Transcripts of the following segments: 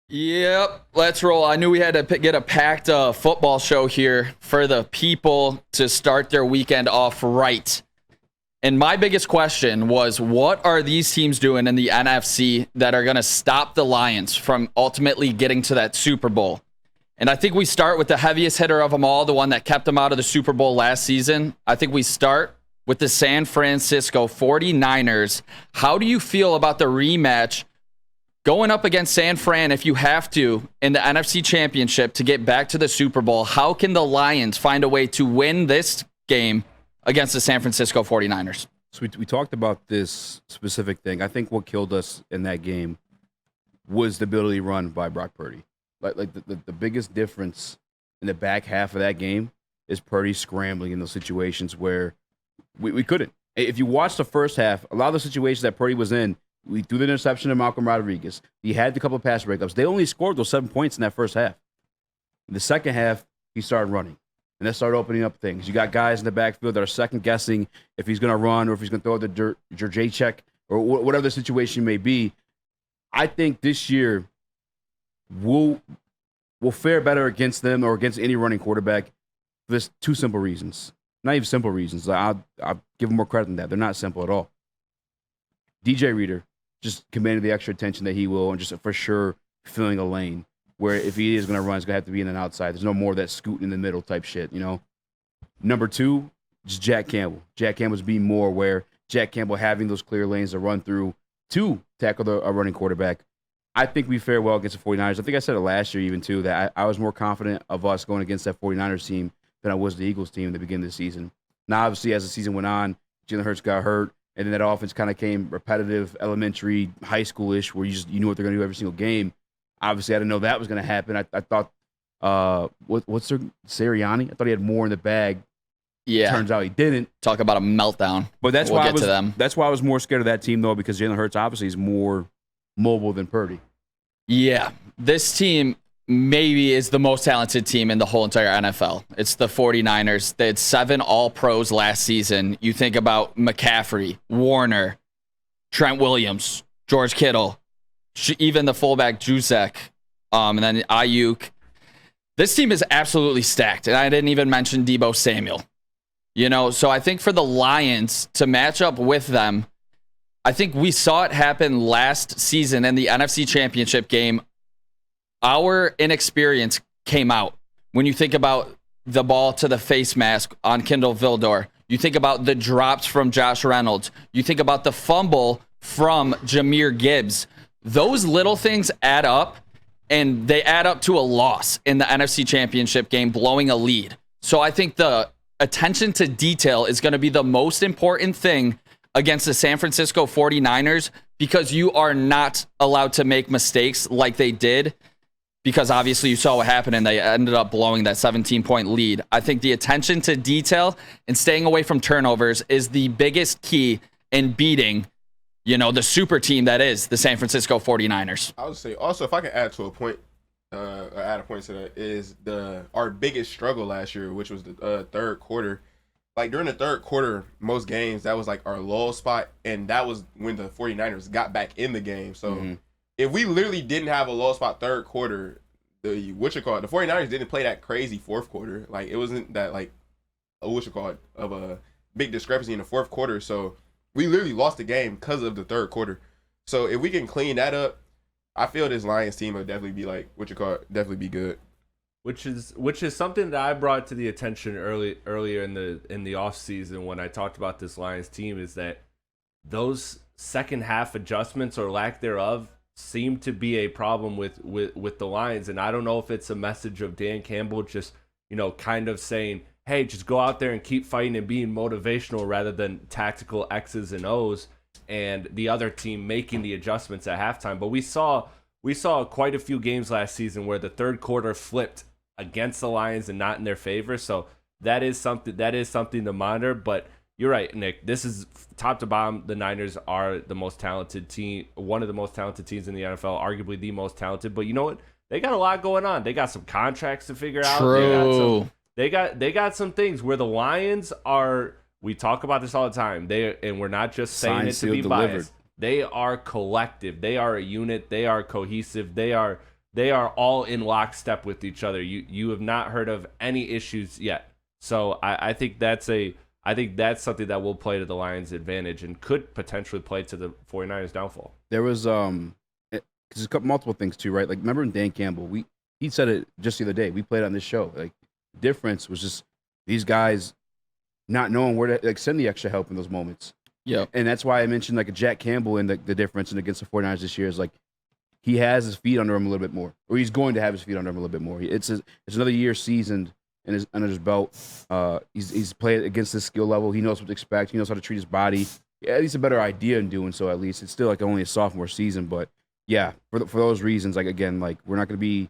Yep, let's roll. I knew we had to get a packed football show here for the people to start their weekend off right. And my biggest question was, what are these teams doing in the NFC that are going to stop the Lions from ultimately getting to that Super Bowl? And I think we start with the heaviest hitter of them all, the one that kept them out of the Super Bowl last season. I think we start with the San Francisco 49ers. How do you feel about the rematch going up against San Fran if you have to in the NFC Championship to get back to the Super Bowl? How can the Lions find a way to win this game against the San Francisco 49ers? So we talked about this specific thing. I think what killed us in that game was the ability to run by Brock Purdy. The biggest difference in the back half of that game is Purdy scrambling in those situations where we couldn't. If you watch the first half, a lot of the situations that Purdy was in, we threw the interception to Malcolm Rodriguez. He had a couple of pass breakups. They only scored those 7 points in that first half. In the second half, he started running. And that started opening up things. You got guys in the backfield that are second-guessing if he's going to run or if he's going to throw the J check or whatever the situation may be. I think this year we'll fare better against them or against any running quarterback for this two simple reasons. Not even simple reasons. I'll give them more credit than that. They're not simple at all. DJ Reader just commanded the extra attention that he will and just for sure filling a lane where if he is going to run, it's going to have to be in an outside. There's no more of that scooting in the middle type shit, you know? Number two, just Jack Campbell. Jack Campbell's being more aware. Jack Campbell having those clear lanes to run through to tackle a running quarterback. I think we fare well against the 49ers. I think I said it last year even too, that I was more confident of us going against that 49ers team than I was the Eagles team at the beginning of the season. Now, obviously, as the season went on, Jalen Hurts got hurt. And then that offense kind of came repetitive, elementary, high schoolish, where you knew what they're going to do every single game. Obviously, I didn't know that was going to happen. I thought, what's their Sirianni? I thought he had more in the bag. Yeah. Turns out he didn't. Talk about a meltdown. But that's we'll why get to them. That's why I was more scared of that team, though, because Jalen Hurts obviously is more mobile than Purdy. Yeah. This team maybe is the most talented team in the whole entire NFL. It's the 49ers. They had 7 All-Pros last season. You think about McCaffrey, Warner, Trent Williams, George Kittle, even the fullback Juszczyk, and then Ayuk. This team is absolutely stacked, and I didn't even mention Deebo Samuel. You know, so I think for the Lions to match up with them, I think we saw it happen last season in the NFC Championship game. Our inexperience came out. When you think about the ball to the face mask on Kindle Vildor, you think about the drops from Josh Reynolds, you think about the fumble from Jahmyr Gibbs. Those little things add up, and they add up to a loss in the NFC Championship game, blowing a lead. So I think the attention to detail is going to be the most important thing against the San Francisco 49ers, because you are not allowed to make mistakes like they did. Because obviously you saw what happened and they ended up blowing that 17-point lead. I think the attention to detail and staying away from turnovers is the biggest key in beating, you know, the super team that is the San Francisco 49ers. I would say also, if I can add to a point, add a point to that, is our biggest struggle last year, which was the third quarter. Like during the third quarter, most games, that was like our lull spot, and that was when the 49ers got back in the game. So if we literally didn't have a low spot third quarter, the 49ers didn't play that crazy fourth quarter. Like it wasn't that like of a big discrepancy in the fourth quarter. So we literally lost the game because of the third quarter. So if we can clean that up, I feel this Lions team will definitely be like definitely be good. Which is something that I brought to the attention earlier in the offseason when I talked about this Lions team, is that those second half adjustments or lack thereof seem to be a problem with the Lions. And I don't know if it's a message of Dan Campbell just, you know, kind of saying, hey, just go out there and keep fighting and being motivational rather than tactical X's and O's, and the other team making the adjustments at halftime. But we saw quite a few games last season where the third quarter flipped against the Lions and not in their favor. So that is something to monitor. But you're right, Nick. This is top to bottom. The Niners are the most talented team, one of the most talented teams in the NFL, arguably the most talented. But you know what? They got a lot going on. They got some contracts to figure out. True. They got some things where the Lions are. We talk about this all the time. And we're not just saying it to be biased. They are collective. They are a unit. They are cohesive. They are they are all in lockstep with each other. You have not heard of any issues yet. So I think that's something that will play to the Lions' advantage and could potentially play to the 49ers' downfall. There was there's multiple things too, right? Like remember in Dan Campbell, he said it just the other day. We played on this show. Like the difference was just these guys not knowing where to send the extra help in those moments. Yeah. And that's why I mentioned like a Jack Campbell and the difference and against the 49ers this year is like he has his feet under him a little bit more. Or he's going to have his feet under him a little bit more. It's another year seasoned under his belt. He's played against this skill level. He knows what to expect. He knows how to treat his body. At least a better idea in doing so, at least. It's still like only a sophomore season, but yeah, for those reasons, like again, like we're not going to be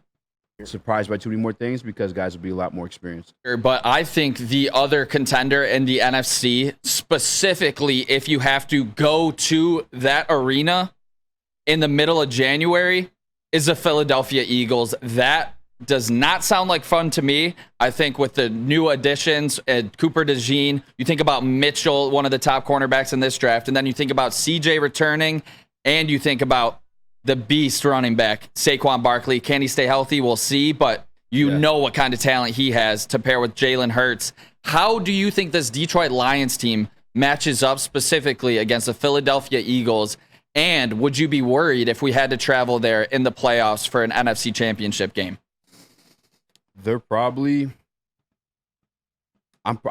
surprised by too many more things because guys will be a lot more experienced. But I think the other contender in the NFC, specifically if you have to go to that arena in the middle of January, is the Philadelphia Eagles. That does not sound like fun to me. I think with the new additions, Cooper DeJean, you think about Mitchell, one of the top cornerbacks in this draft, and then you think about CJ returning, and you think about the beast running back, Saquon Barkley. Can he stay healthy? We'll see, but you know what kind of talent he has to pair with Jalen Hurts. How do you think this Detroit Lions team matches up specifically against the Philadelphia Eagles? And would you be worried if we had to travel there in the playoffs for an NFC championship game? They're probably. I'll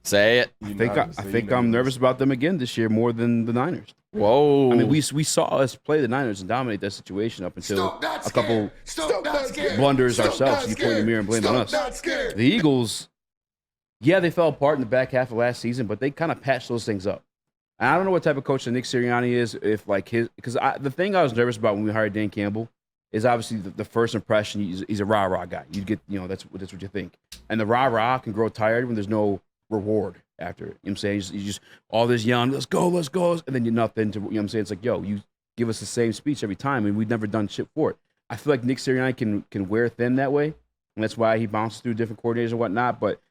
Say it. I think I'm nervous about them again this year more than the Niners. Whoa. I mean, we saw us play the Niners and dominate that situation up until a couple blunders ourselves. You point in the mirror and blame on us. The Eagles, yeah, they fell apart in the back half of last season, but they kind of patched those things up. And I don't know what type of coach Nick Sirianni is, if like because the thing I was nervous about when we hired Dan Campbell is obviously the first impression. He's a rah-rah guy. You get, that's what you think. And the rah-rah can grow tired when there's no reward after it. You know what I'm saying? You just all this young, let's go, and then you're nothing to, you know what I'm saying? It's like, yo, you give us the same speech every time, and we've never done shit for it. I feel like Nick Sirianni can wear thin that way, and that's why he bounces through different coordinators and whatnot, but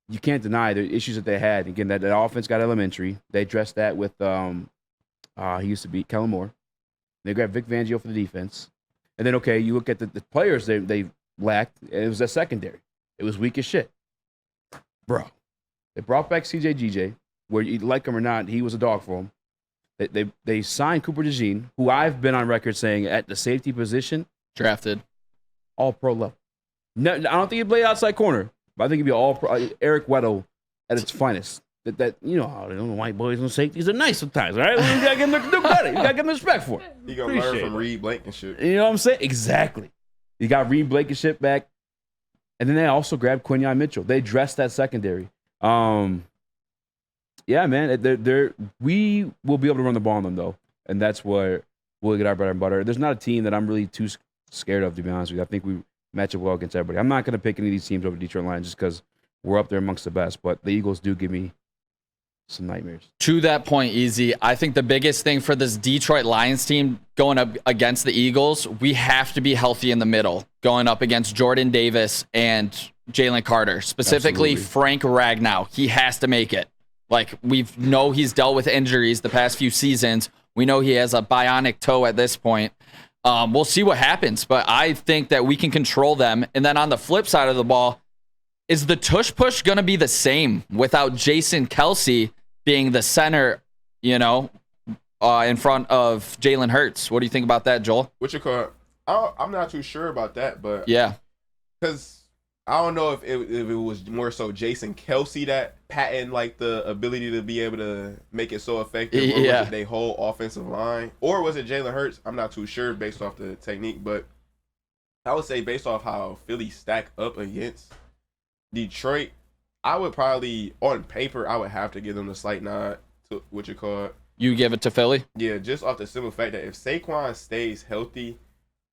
you can't deny the issues that they had. Again, that offense got elementary. They addressed that with, he used to be Kellen Moore. They grabbed Vic Fangio for the defense. And then, okay, you look at the players they lacked, and it was that secondary. It was weak as shit. Bro. They brought back CJ GJ, where you like him or not, he was a dog for him. They signed Cooper DeJean, who I've been on record saying at the safety position, drafted all pro level. No, I don't think he'd play outside corner, but I think he'd be all pro. Eric Weddle at its finest. That you know how the white boys and safeties are nice sometimes, all right? You gotta give them credit. You gotta give them respect for it. You gonna learn from Reed Blankenship. You know what I'm saying? Exactly. You got Reed Blankenship back, and then they also grabbed Quinyon Mitchell. They addressed that secondary. Yeah, man, we will be able to run the ball on them though, and that's where we'll get our bread and butter. There's not a team that I'm really too scared of, to be honest with you. I think we match up well against everybody. I'm not going to pick any of these teams over Detroit Lions just because we're up there amongst the best, but the Eagles do give me some nightmares. To that point, Easy, I think the biggest thing for this Detroit Lions team going up against the Eagles, we have to be healthy in the middle, going up against Jordan Davis and Jalen Carter, specifically Absolutely. Frank Ragnow. He has to make it. Like, we know he's dealt with injuries the past few seasons. We know he has a bionic toe at this point. We'll see what happens, but I think that we can control them. And then on the flip side of the ball, is the tush push going to be the same without Jason Kelce being the center, in front of Jalen Hurts? What do you think about that, Joel? I'm not too sure about that, but yeah, because I don't know if it was more so Jason Kelce that patented like the ability to be able to make it so effective, or was it their whole offensive line, or was it Jalen Hurts? I'm not too sure based off the technique, but I would say based off how Philly stack up against Detroit, I would probably, on paper, I would have to give them the slight nod to what you call it. You give it to Philly? Yeah, just off the simple fact that if Saquon stays healthy,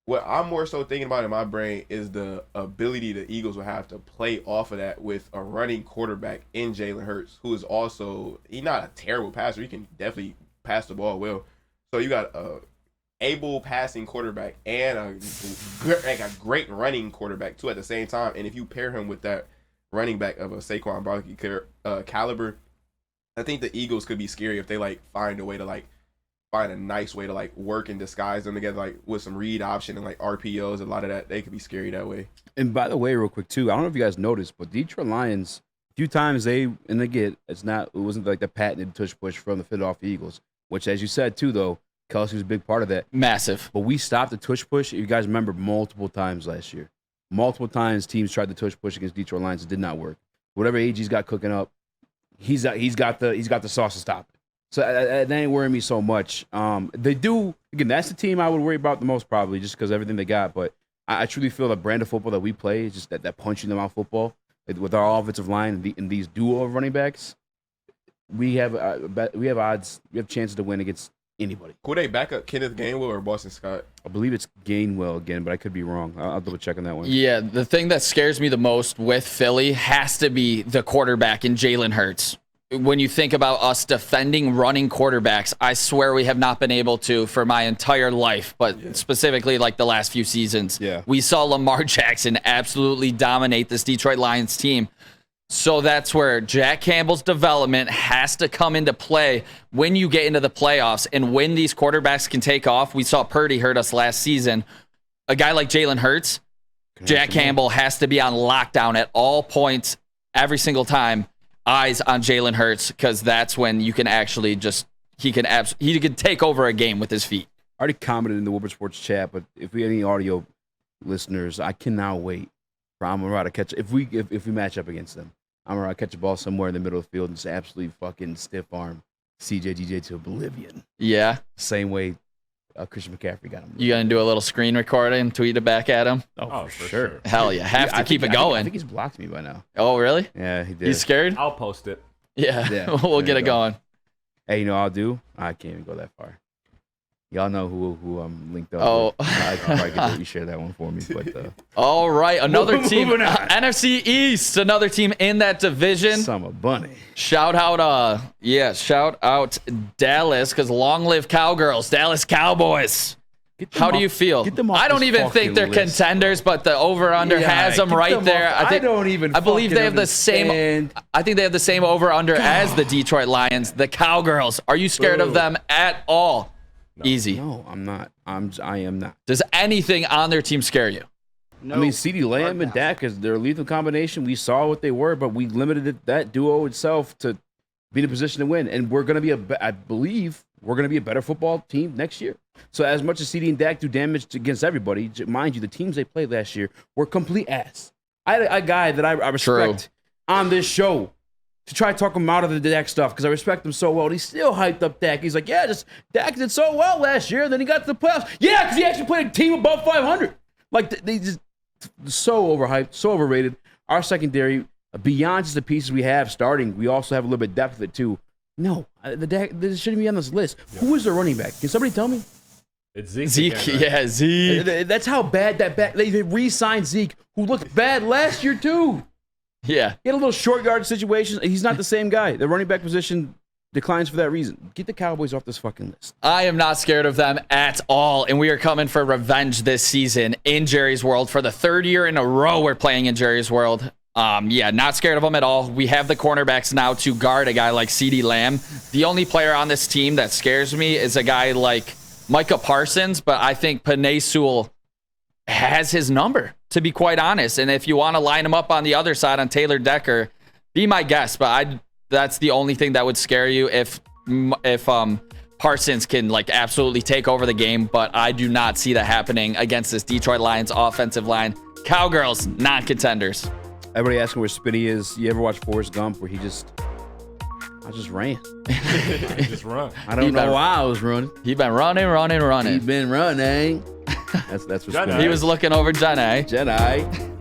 what I'm more so thinking about in my brain is the ability the Eagles will have to play off of that with a running quarterback in Jalen Hurts, who is also, he's not a terrible passer. He can definitely pass the ball well. So you got a able passing quarterback and a great running quarterback too at the same time. And if you pair him with that running back of a Saquon Barkley caliber, I think the Eagles could be scary if they like find a way to like find a nice way to like work and disguise them together, like with some read option and like RPOs. A lot of that, they could be scary that way. And by the way, real quick too, I don't know if you guys noticed, but Detroit Lions, a few times it wasn't like the patented tush push from the Philadelphia Eagles, which, as you said too, though, Kelsey was a big part of that. Massive. But we stopped the tush push. You guys remember multiple times last year. Multiple times teams tried the tush push against Detroit Lions. It did not work. Whatever AG's got cooking up, he's got the sauce to stop it. So that ain't worrying me so much. They do, again, that's the team I would worry about the most probably just because everything they got. But I truly feel the brand of football that we play is just that punching them out football with our offensive line and these duo of running backs. We have odds. We have chances to win against anybody. Could they back up Kenneth Gainwell or Boston Scott? I believe it's Gainwell again, but I could be wrong. I'll double check on that one. Yeah, the thing that scares me the most with Philly has to be the quarterback in Jalen Hurts. When you think about us defending running quarterbacks, I swear we have not been able to for my entire life, but specifically like the last few seasons. Yeah. We saw Lamar Jackson absolutely dominate this Detroit Lions team. So that's where Jack Campbell's development has to come into play when you get into the playoffs and when these quarterbacks can take off. We saw Purdy hurt us last season. A guy like Jalen Hurts, Jack Campbell has to be on lockdown at all points every single time. Eyes on Jalen Hurts, because that's when you can actually he can take over a game with his feet. I already commented in the Woodward Sports chat, but if we have any audio listeners, I cannot wait for Amon-Ra to catch. If we match up against them, Amon-Ra catch a ball somewhere in the middle of the field and just absolutely fucking stiff arm CJ to oblivion. Yeah. Same way Christian McCaffrey got him. You gonna do a little screen recording and tweet it back at him? Oh, for sure. Hell yeah. Have to keep it going. I think he's blocked me by now. Oh, really? Yeah, he did. You scared? I'll post it. Yeah. We'll get it going. Hey, you know what I'll do? I can't even go that far. Y'all know who I'm linked up with. I can probably get you share that one for me. But all right, another team, moving on. NFC East, another team in that division. Summer Bunny. Shout out Dallas, because long live Cowgirls, Dallas Cowboys. How do you feel? I don't even think they're contenders, but the over/under has them right there. I believe they have the same. I think they have the same over/under as the Detroit Lions. The Cowgirls. Are you scared of them at all? No. Easy. No, I'm not. I am not. Does anything on their team scare you? No. I mean, CeeDee Lamb and Dak is their lethal combination. We saw what they were, but we limited that duo itself to be in a position to win. And we're going to be I believe we're going to be a better football team next year. So as much as CeeDee and Dak do damage against everybody, mind you, the teams they played last year were complete ass. I had a guy that I respect on this show to try to talk him out of the Dak stuff because I respect him so well. And he still hyped up Dak. He's like, Dak did so well last year. Then he got to the playoffs. Yeah, because he actually played a team above 500. Like, they just so overhyped, so overrated. Our secondary, beyond just the pieces we have starting, we also have a little bit of depth of it too. No, the Dak, this shouldn't be on this list. Yeah. Who is the running back? Can somebody tell me? It's Zeke. Zeke, again, right? Yeah, Zeke. That's how bad they re-signed Zeke, who looked bad last year too. Yeah. He had a little short yard situation. He's not the same guy. The running back position declines for that reason. Get the Cowboys off this fucking list. I am not scared of them at all, and we are coming for revenge this season in Jerry's World. For the third year in a row, we're playing in Jerry's World. Not scared of them at all. We have the cornerbacks now to guard a guy like CeeDee Lamb. The only player on this team that scares me is a guy like Micah Parsons, but I think Penei Sewell has his number, to be quite honest. And if you want to line him up on the other side on Taylor Decker, be my guest. But that's the only thing that would scare you if Parsons can like absolutely take over the game. But I do not see that happening against this Detroit Lions offensive line. Cowgirls, non-contenders. Everybody asking where Spinny is. You ever watch Forrest Gump where I just ran. Just run. I don't know why I was running. He been running. He been running. That's what Spinny. He was looking over Jenna. Jedi.